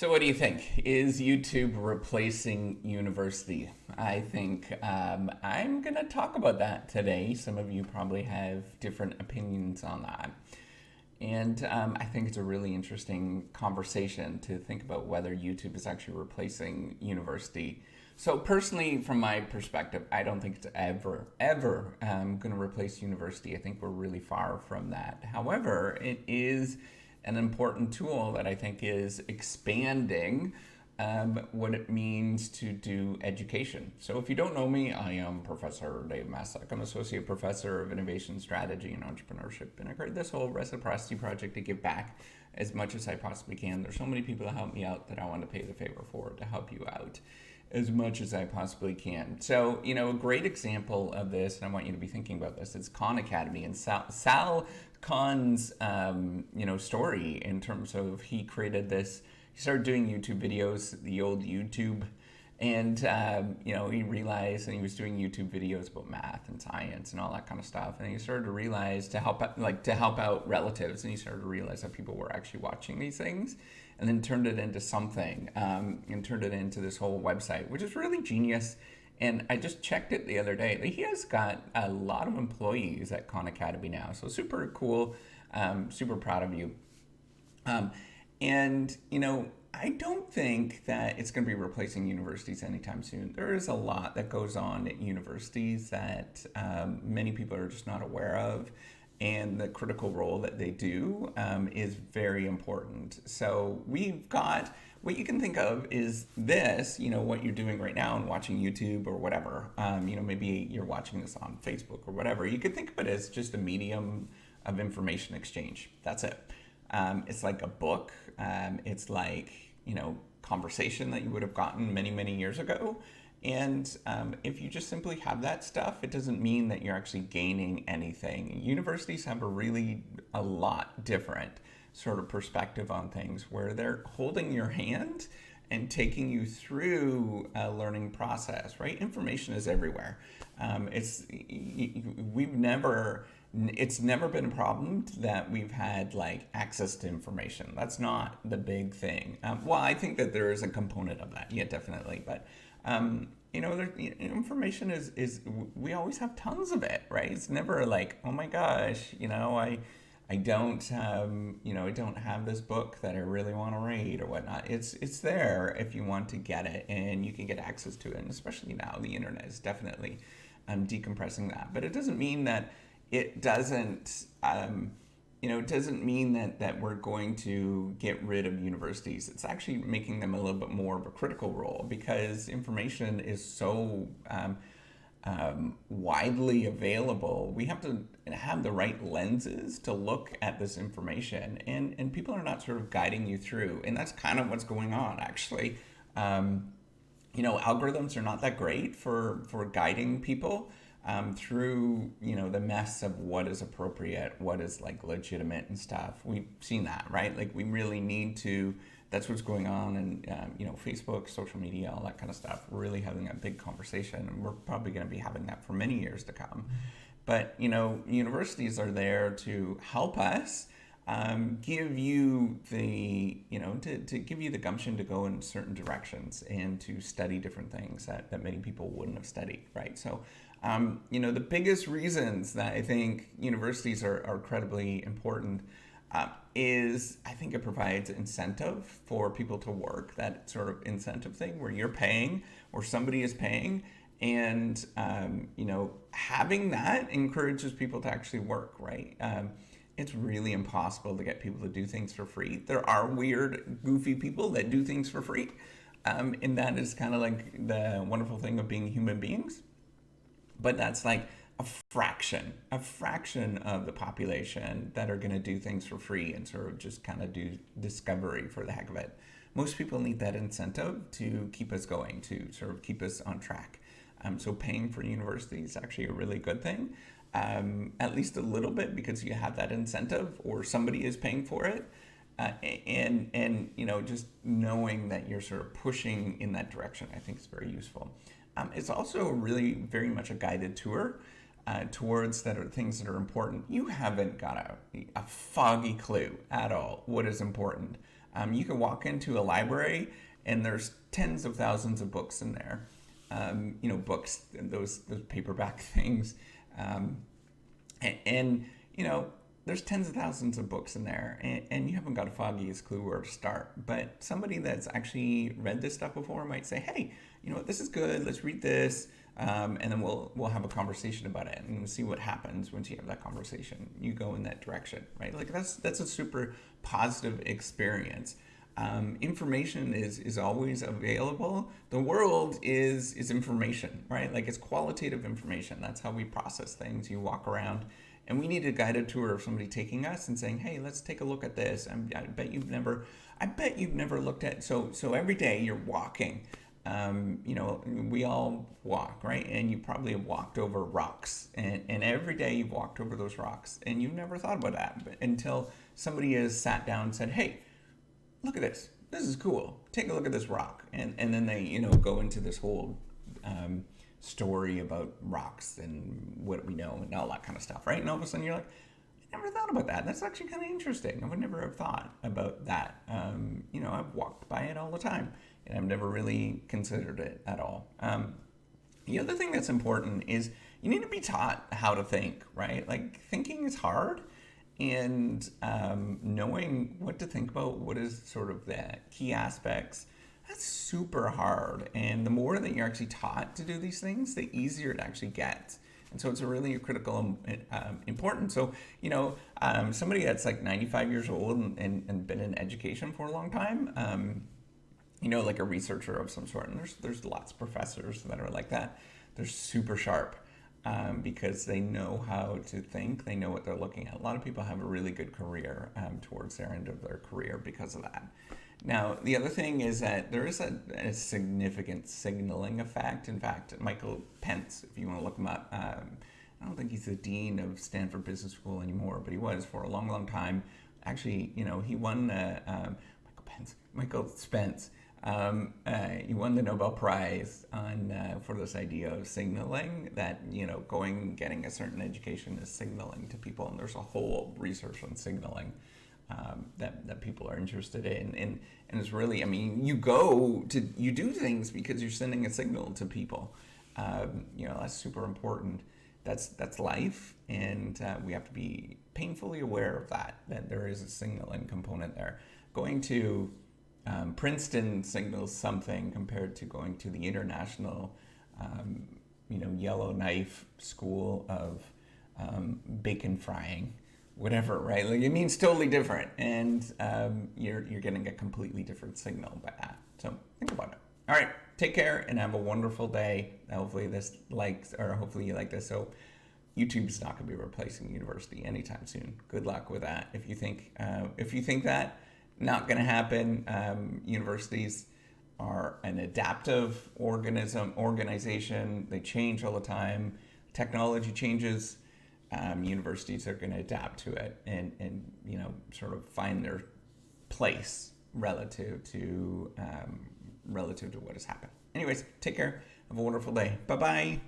So what do you think? Is YouTube replacing university? I think I'm going to talk about that today. Some of you probably have different opinions on that. And I think it's a really interesting conversation to think about whether YouTube is actually replacing university. So personally, from my perspective, I don't think it's ever going to replace university. I think we're really far from that. However, it is an important tool that I think is expanding what it means to do education. So if you don't know me, I am Professor Dave Maslach. I'm Associate Professor of Innovation Strategy and Entrepreneurship, and I created this whole reciprocity project to give back as much as I possibly can. There's so many people that help me out that I want to pay the favor for to help you out as much as I possibly can. So, a great example of this, and I want you to be thinking about this, is Khan Academy and Sal Khan's, story in terms of he created this. He started doing YouTube videos, the old YouTube, and he realized, and he was doing YouTube videos about math and science and all that kind of stuff, and he started to realize to help out relatives, and he started to realize that people were actually watching these things, and then turned it into something, and turned it into this whole website, which is really genius. And I just checked it the other day. He has got a lot of employees at Khan Academy now, so super cool. Super proud of you. I don't think that it's going to be replacing universities anytime soon. There is a lot that goes on at universities that many people are just not aware of, and the critical role that they do is very important. So we've got, what you can think of is this, what you're doing right now and watching YouTube or whatever. Maybe you're watching this on Facebook or whatever. You could think of it as just a medium of information exchange. That's it. It's like a book. It's like, conversation that you would have gotten many, many years ago. And if you just simply have that stuff, it doesn't mean that you're actually gaining anything. Universities have a lot different sort of perspective on things, where they're holding your hand and taking you through a learning process, right? Information is everywhere. It's never been a problem that we've had access to information. That's not the big thing. I think that there is a component of that, yeah, definitely. But information is we always have tons of it, right? It's never like, oh my gosh, I don't have this book that I really want to read or whatnot. It's there if you want to get it, and you can get access to it. And especially now, the internet is definitely decompressing that. But it doesn't mean that it doesn't mean that we're going to get rid of universities. It's actually making them a little bit more of a critical role, because information is so widely available. We have to have the right lenses to look at this information, and people are not sort of guiding you through. And that's kind of what's going on, actually. Algorithms are not that great for guiding people through the mess of what is appropriate, what is legitimate and stuff. We've seen that, right? We really need to. That's what's going on, and Facebook, social media, all that kind of stuff. We're really having a big conversation, and we're probably going to be having that for many years to come. But universities are there to help us, give you the to give you the gumption to go in certain directions and to study different things that many people wouldn't have studied, right? So the biggest reasons that I think universities are incredibly important is, I think, it provides incentive for people to work, that sort of incentive thing where you're paying or somebody is paying, and having that encourages people to actually work, right? It's really impossible to get people to do things for free. There are weird, goofy people that do things for free, and that is kind of like the wonderful thing of being human beings. But that's like a fraction of the population that are going to do things for free and sort of just kind of do discovery for the heck of it. Most people need that incentive to keep us going, to sort of keep us on track. So paying for university is actually a really good thing, at least a little bit, because you have that incentive, or somebody is paying for it. And just knowing that you're sort of pushing in that direction, I think is very useful. It's also really very much a guided tour towards things that are important. You haven't got a foggy clue at all what is important. You can walk into a library and there's tens of thousands of books in there. Books, those paperback things. And there's tens of thousands of books in there, and you haven't got a foggiest clue where to start. But somebody that's actually read this stuff before might say, hey, this is good, let's read this, and then we'll have a conversation about it, and we'll see what happens once you have that conversation. You go in that direction, right? Like that's a super positive experience. Information is always available. The world is information, right? Like it's qualitative information. That's how we process things. You walk around, and we need a guided tour of somebody taking us and saying, "Hey, let's take a look at this." I bet you've never looked at. So every day you're walking. We all walk, right? And you probably have walked over rocks, and every day you've walked over those rocks, and you've never thought about that until somebody has sat down and said, "Hey, look at this. This is cool. Take a look at this rock." And then they, go into this whole story about rocks and what we know and all that kind of stuff, right? And all of a sudden you're like, I never thought about that. That's actually kind of interesting. I would never have thought about that. I've walked by it all the time, and I've never really considered it at all. The other thing that's important is you need to be taught how to think, right? Like thinking is hard. And knowing what to think about, what is sort of the key aspects, that's super hard. And the more that you're actually taught to do these things, the easier it actually gets. And so it's a really critical important. So, somebody that's like 95 years old and been in education for a long time, like a researcher of some sort, and there's lots of professors that are like that. They're super sharp. Because they know how to think, they know what they're looking at. A lot of people have a really good career towards their end of their career because of that. Now, the other thing is that there is a significant signaling effect. In fact, Michael Pence, if you want to look him up, I don't think he's the dean of Stanford Business School anymore, but he was for a long, long time. Actually, he won Michael Spence. He won the Nobel Prize for this idea of signaling that, getting a certain education is signaling to people. And there's a whole research on signaling that people are interested in. And it's really, you do things because you're sending a signal to people. That's super important. That's life. And we have to be painfully aware of that there is a signaling component there. Going to Princeton signals something compared to going to the international, Yellowknife School of bacon frying, whatever, right? Like it means totally different, and you're getting a completely different signal by that. So think about it. All right, take care and have a wonderful day. Hopefully hopefully you like this. So YouTube's not going to be replacing university anytime soon. Good luck with that. If you think that. Not going to happen. Universities are an adaptive organization. They change all the time. Technology changes. Universities are going to adapt to it and sort of find their place relative to what has happened. Anyways, take care. Have a wonderful day. Bye-bye.